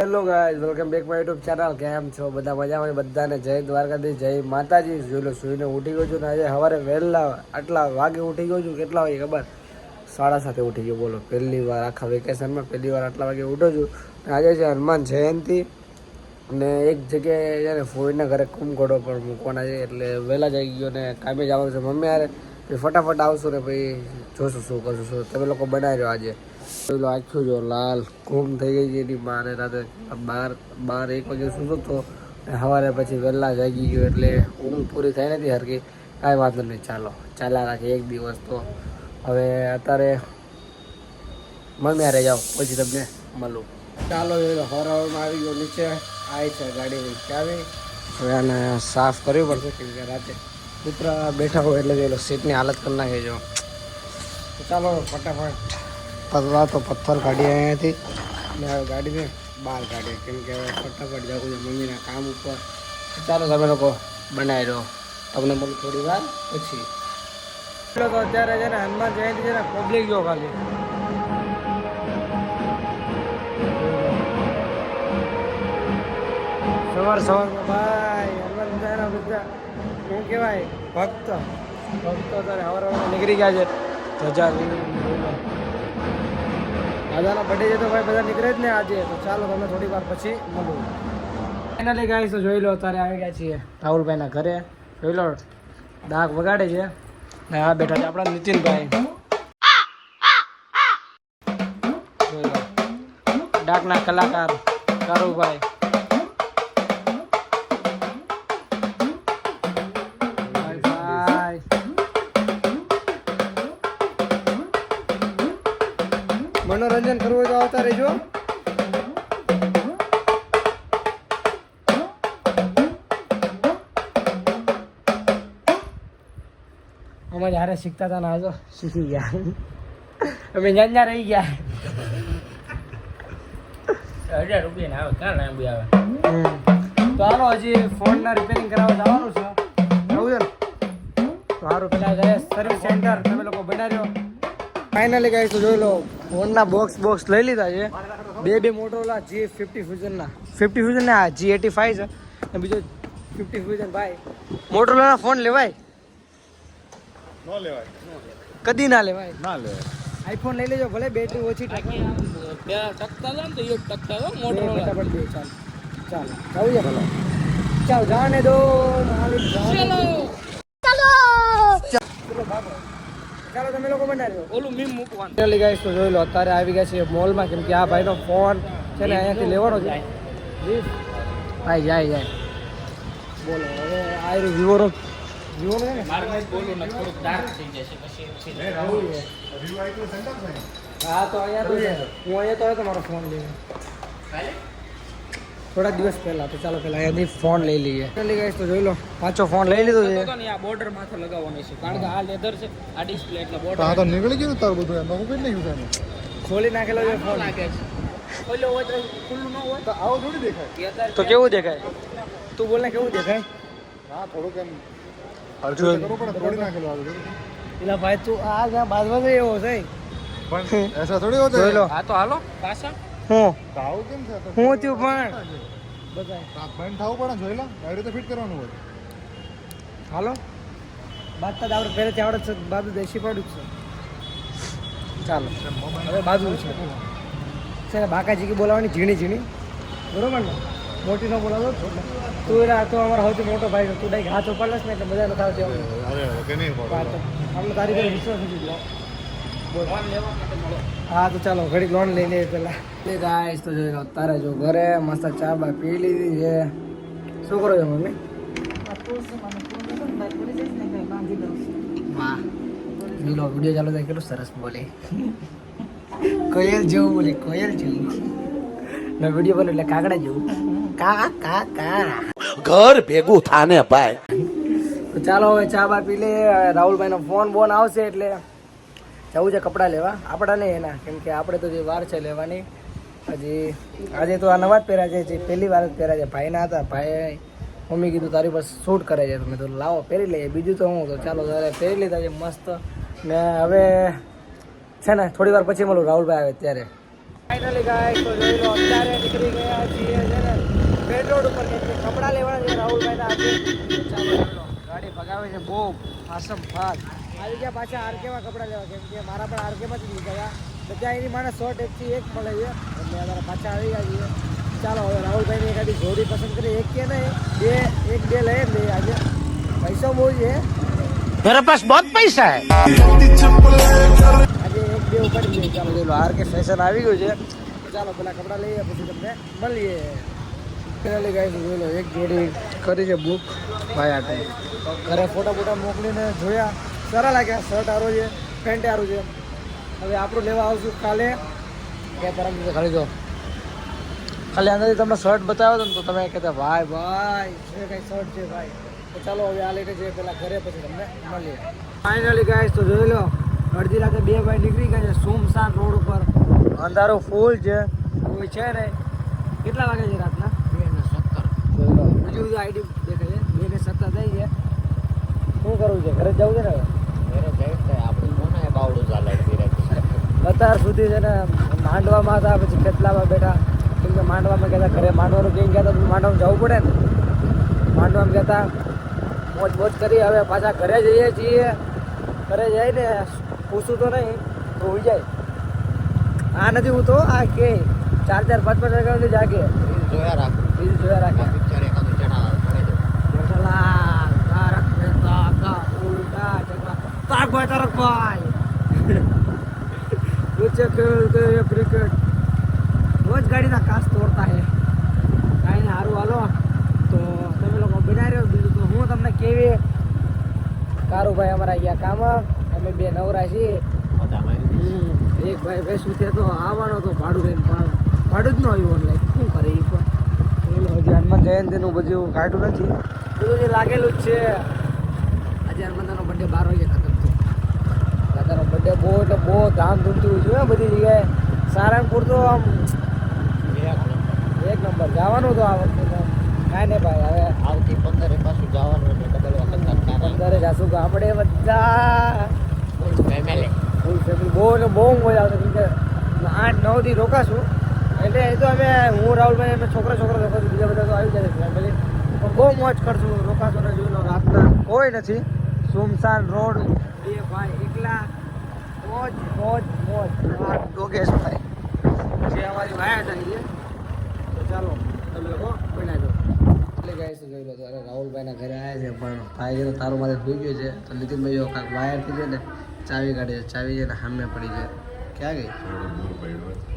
Hello guys, welcome back my YouTube channel. કેમ છો બધા? મજામાં? બધાને જય દ્વારકાધીશ, જય માતાજી. જોઈ લો, સુઈને ઉઠી ગયો છું ને આજે સવારે વહેલા આટલા વાગે ઉઠી ગયો છું. કેટલા વાગે ખબર? 7:30 ઉઠી ગયો. બોલો, પહેલી વાર આખા વેકેશનમાં પહેલી વાર આટલા વાગે ઉઠો છું. આજે છે હનુમાન જયંતિ અને એક જગ્યાએ છે ને ફોઈના ઘરે કુંભઘોડો પણ મૂકવાના છે, એટલે વહેલા જઈ ગયો ને કામે જવાનું છે. મમ્મી યારે ફટાફટ આવશું ને પછી જોશું શું કરશું. શું તમે લોકો બનાવી રહ્યો આજે? પેલો આખ્યું જો લાલ ઘૂમ થઈ ગઈ છે એની મારે રાતે 12-1 વાગે સૂતો હતો. સવારે પછી વહેલા જાગી ગયો એટલે ઊંઘ પૂરી થઈ નથી હરકી. કાંઈ વાંધો નહીં, ચાલ્યા રાખે એક દિવસ. તો હવે અત્યારે મમ્મી હારે જાઓ પછી તમને મળું. ચાલો હવારમાં આવી ગયો નીચે. આવી છે ગાડી નીચે આવી. હવે આને સાફ કરવી પડશે કેમ કે રાતે કૂતરા બેઠા હોય એટલે પેલો સીટની હાલત કરી નાખે જો. તો ચાલો ફટાફટ પતલા તો પથ્થર કાઢીએ અહીંયાથી અને હવે ગાડીને બહાર કાઢીએ કેમ કે ફટાફટ જવું છે મમ્મીના કામ ઉપર. ચાલો તમે લોકો બનાવી દો, તમને મળું થોડી વાર પછી. તો અત્યારે છે ને હનુમાન જયંતિ છે ને પબ્લિક જો ખાલી સવારમાં ભાઈ હનુમાન બધા શું કહેવાય ભક્તો અત્યારે સવારમાં નીકળી ગયા છે. ધજા દાદાનો બર્થડે છે તો ભાઈ બધા નીકળે જ ને આજે. તો ચાલો તમે થોડી વાર પછી મળું. ફાઇનલી ગાઈસ તો જોઈ લો અત્યારે આવી ગયા છીએ રાહુલભાઈના ઘરે. જોઈ લો ડાક વગાડે છે ને આ બેઠા છે આપણા નીતિનભાઈ. જોઈ લો ડાકના કલાકાર કારુભાઈ. મનોરંજન કરવું હોય તો આવતા રહેજો. અમે જ્યારે શીખતા હતા ને આજો શીખી ગયા. અમે જ્યાં રહી ગયા. 1000 રૂપિયા આવે ક્યાં લાંબી આવે. તો હાલો હજી ફોનના રિપેરિંગ કરાવવા જવાનું છે. જવું છે ને તો સારું પેલા જાય સર્વિસ સેન્ટર તમે લોકો બનાવ્યો. ફાઇનલી ગાઈસ તો જોઈ લો ફોનના બોક્સ લઈ લીધા છે. બે મોટોરોલા G50 ફ્યુઝનના 50 ફ્યુઝન ને આ G85 છે અને બીજો 50 ફ્યુઝન. ભાઈ મોટોરોલાના ફોન લેવાય? ન લેવાય, કદી ના લેવાય. આઈફોન લઈ લેજો ભલે બેટરી ઓછી ટકતા હતા ને તો એ ટકતા હતો મોટો. ફટાફટ દે. ચાલો જવું છે ભલે. ચાલો જાને દો ચાલો તમે લોકો બનાવ્યો ઓલું મીમ મૂકવાનું. ચાલી ગાઈસ તો જોઈ લો અત્યારે આવી ગયા છે મોલમાં કેમ કે આ ભાઈનો ફોન છે ને અહીંયાથી લેવાનો છે. ભાઈ જાય બોલો હવે આ વિવોનો છે ને મારે નહીં બોલું ને થોડુંક ડાર્ક થઈ જશે પછી. હા તો અહીંયા તો છે. હું અહીંયા તો આવ્યો તો મારો ફોન લઈને થોડા દિવસ પહેલા. તો ચાલો પેલા અહીંયાથી ફોન લઈ લઈએ. ચાલી ગાઈસ તો જોઈ લો પાછો ફોન લઈ લીધો છે. તો આ બોર્ડર માથે લગાવવાનો છે કારણ કે આ લેધર છે આ ડિસ્પ્લે એટલે બોર્ડર. આ તો નીકળી ગયું તાર બધું એમાં હું કઈ નહીં ઉઠાને ખોલી નાખેલો છે ફોન. લાગે છે ઓલો હોય તો ખુલ્લું ન હોય તો આવો થોડી દેખાય. તો કેવું દેખાય? તું બોલ ને કેવું દેખાય? હા થોડુંક એમ હરજુ કરવું પડે. થોડી નાખેલું આ બધું. પેલા ભાઈ તું આ જ્યાં બાજવા છે એવો છે પણ એસા થોડી હોતા. જોઈ લો. હા તો હાલો પાછા હું તો આવું કેમ છે? તો હું થયું પણ બતાય તાપ બંધ થવું પડે. જોઈ લો ગાડી તો ફિટ કરવાનું હોય. હાલો બાદતા જ આપણે પહેલેથી આવડે છે. બાજુ દેશી પડ્યું છે. ચાલો હવે બાજુ છે ને બાકાજી બોલાવવાની ઝીણી બરોબર ને? મોટી ન બોલાવો. તું એના તો અમારો સૌથી મોટો ભાઈ છે. તું ડાયરેક્ટ હાથ ઉપાડલાસ ને એટલે મજા નથી આવતી. અરે કે નહીં પડે. આપણે તારી પર વિશ્વાસ નથી ગયો. ફોન લેવા માટે મળો. હા તો ચાલો ઘડીક લોન લઈ લઈએ પેલા. ગાઈસ તો જોઈ લો તારે જો ઘરે મસ્ત ચા બા પી લીધી છે. શું કરો છો મમ્મી? વાહ જોઈ લો વિડીયો ચાલુ થાય કેટલું સરસ બોલે. કોયલ જેવું બોલે, કોયલ જેવું. ને વિડીયો બોલે એટલે કાગડા જેવું. કા ઘર ભેગું થાને ભાઈ. તો ચાલો હવે ચા બા પી લે. રાહુલભાઈનો ફોન આવશે એટલે જવું છે કપડાં લેવા. આપણા નહીં એના કેમ કે આપણે તો જે વાર છે લેવાની હજી. આજે તો આ નવા જ પહેર્યા છે. જે પહેલી વાર જ પહેર્યા છે. ભાઈના હતા. ભાઈ મમ્મી કીધું તારી પર શૂટ કરે છે. તમે તો લાવો પહેરી લઈએ. બીજું તો હું તો ચાલો તારે પહેરી લીધા છે મસ્ત. ને હવે છે ને થોડી વાર પછી મળું રાહુલભાઈ આવે ત્યારે. ફાઇનલી ગાઈસ તો જોઈ લો અત્યારે નીકળી ગયા છીએ છે ને મેન રોડ ઉપર કે કપડાં લેવાના છે રાહુલભાઈના આજે. ચાલો ચાલો ગાડી ભગાવે છે બહુ આસમ ફાસ્ટ. આવી ગયા પાછા આરકેમાં કપડાં લેવા કેમ કે મારા પણ આરકેમાંથી લીધા હતા તો ત્યાં એની માને 100 એકથી એક મળે છે એટલે અમારા પાછા આવી ગયા છીએ. ચાલો હવે રાહુલભાઈની એકાદી જોડી પસંદ કરી એક કે નહીં બે લઈએ જ લઈએ આજે પૈસો બહુ છે मेरे पास बहुत पैसा है આજે એક બે ઉપાડી લઈએ. ચાલો જોઈ લો આરકે ફેશન આવી ગયું છે તો ચાલો પેલા કપડાં લઈએ પછી તમને મળીએ. ફાઇનલી ગાઈસ જોઈ લો એક જોડી કરી છે બુક ભાઈ આટે ઘરે ફોટા મોકલીને જોયા સારા લાગ્યા. શર્ટ સારું છે પેન્ટ સારું છે. હવે આપણું લેવા આવશું કાલે કે પરમ દિવસે. ખાલી જો ખાલી અંદરથી તમને શર્ટ બતાવ્યો હતો ને તો તમે કહેતા ભાઈ છે કંઈ શર્ટ છે ભાઈ. તો ચાલો હવે આ લઈને જઈએ પહેલાં ઘરે પછી તમને મળીએ. ફાઇનલી ગાઈસ તો જોઈ લો અડધી રાતે 2 ભાઈ નીકળી ગયા છે સોમસાન રોડ ઉપર. અંધારો ફૂલ છે કોઈ છે નહીં. કેટલા વાગે છે રાતના 2:17. બીજું બધું આઈડી દેખાય છે 2:17 થઈ છે. શું કરવું છે ઘરે જવું છે ને અત્યાર સુધી છે ને માંડવામાં હતા પછી કેટલામાં બેઠા કેમ કે માંડવામાં ગયા ઘરે માંડવાનું કેમ ગયા હતા માંડવામાં જવું પડે ને માંડવામાં ગયા હતા મોજ કરી. હવે પાછા ઘરે જઈએ છીએ. ઘરે જઈને પૂછું તો નહીં તો હોઈ જાય. આ નથી હું તો આ કે 4-4 5-5 વાગ્યા સુધી જાગે જોયા રાખે ક્રિકેટ રોજ ગાડીના કાચ તોડતા હે. કાંઈ ને સારું હાલો તો તમે લોકો બનાવી રહ્યો. બીજું તો હું તમને કેવી કારુભાઈ અમારા ગયા કામ અમે 2 નવરા છીએ. એક ભાઈ બેસું છે તો આવવાનો તો ભાડું લઈને ભાડું જ ન આવ્યું ઓનલાઈન શું કરે એ પણ હજી હનુમાન જયંતિનું બધું કાઢ્યું નથી બધું જે લાગેલું જ છે. આજે હનુમાનનો બર્થડે 12 વાગે ખતમ થયો. દાદાનો બર્થડે બહુ એટલે બહુ ધામધૂમથી ઉજવ્યો બધી જગ્યાએ. સારંગપુર તો આમ એક નંબર જવાનું તો આ વખતે કાંઈ નહીં ભાઈ. હવે આવતી 15 પાછું જવાનું એટલે ડબલ વખત 15 જાશું ગામડે બધા ફૂલ ફેમિલી બહુ મજા આવશે કેમ કે 8-9 દી રોકાશું એટલે એ તો અમે હું રાહુલભાઈ અમે છોકરા રોકાશું બીજા બધા તો આવી જાય ફેમિલી પણ બહુ મોજ કરશું. રોકાશું ને જોઈ લો રાતના કોઈ નથી સુમસાન રોડ 2 ભાઈ એકલા મોજ ડોગેશભાઈ જે અમારી વાયા થાય છે. તો ચાલો તમે લોકો બનાવી દો એટલે ગાઈસ જોઈ લો તો અરે રાહુલભાઈના ઘરે આવ્યા છે પણ ભાઈ છે તો તારું મારે ભૂઈ ગયું છે તો નીતિનભાઈઓ કાંઈક વાયરથી છે ને ચાવી કાઢે છે. ચાવી છે ને સામે પડી છે. ક્યાં ગઈ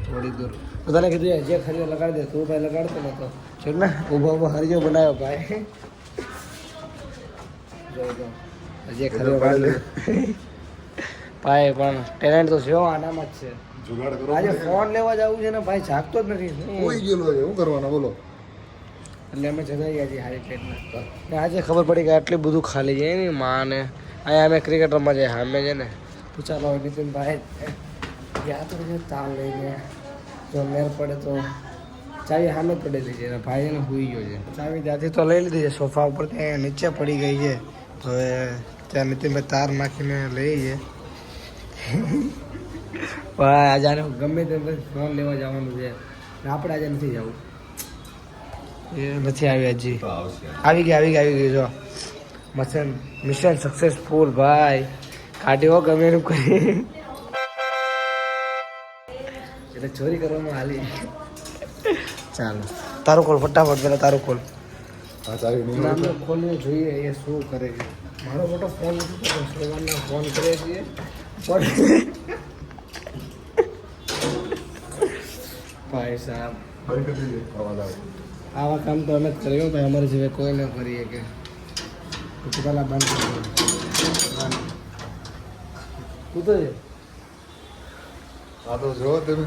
થોડી દૂર તો તને કીધું જે ખરીદો લગાડી દે તું ભાઈ લગાડતો ને તો છે ને ઊભો હરજો બનાવ્યો ભાઈ. જોઈ લો જે ખરીદો ભાઈ પણ ટેલેન્ટ તો છે આનામાં જ છે. જુગાડ કરો આજે ફોન લેવા જવું છે ને ભાઈ જાગતો જ નથી. કોઈ ગયેલો છે શું કરવાના બોલો. એટલે અમે જતા ગયા છીએ હારી પ્લેટમાં ને આજે ખબર પડી કે આટલી બધું ખાલી જાય ને માને અહીંયા અમે ક્રિકેટ રમવા જઈએ સામે છે ને તો ચાલો નીતિનભાઈ ગયા તો તાવ લઈને જો મેર પડે તો ચાવી સામે જ પડેલી છે ભાઈ એને સૂઈ ગયો છે. ચાવી ત્યાંથી તો લઈ લીધી છે સોફા ઉપર ત્યાં નીચે પડી ગઈ છે તો હવે ત્યાં નીતિનભાઈ તાર નાખીને લઈ છે. ભાઈ આજે આને ગમે તે ફોન લેવા જવાનું છે ને આપણે આજે નથી જવું. એ નથી આવી હજી આવી ગઈ જો મિશન સક્સેસફુલ ભાઈ. કાઢ્યો ગમે એનું કરી એટલે ચોરી કરવામાં હાલી. ચાલો તારું ખોલ ફટાફટ પેલા તારું ખોલ. હા ચાવી નહીં આપણે ખોલીને જોઈએ એ શું કરે છે. મારો મોટો ફોન નથી તો સવારના ફોન કરીએ છીએ પણ ભાઈ સાહેબ આવા કામ તો અમે જ કર્યો ભાઈ અમારે સિવાય કોઈ ન કરીએ કે પેલા બંધ કરી તું તો હા તો જો તમે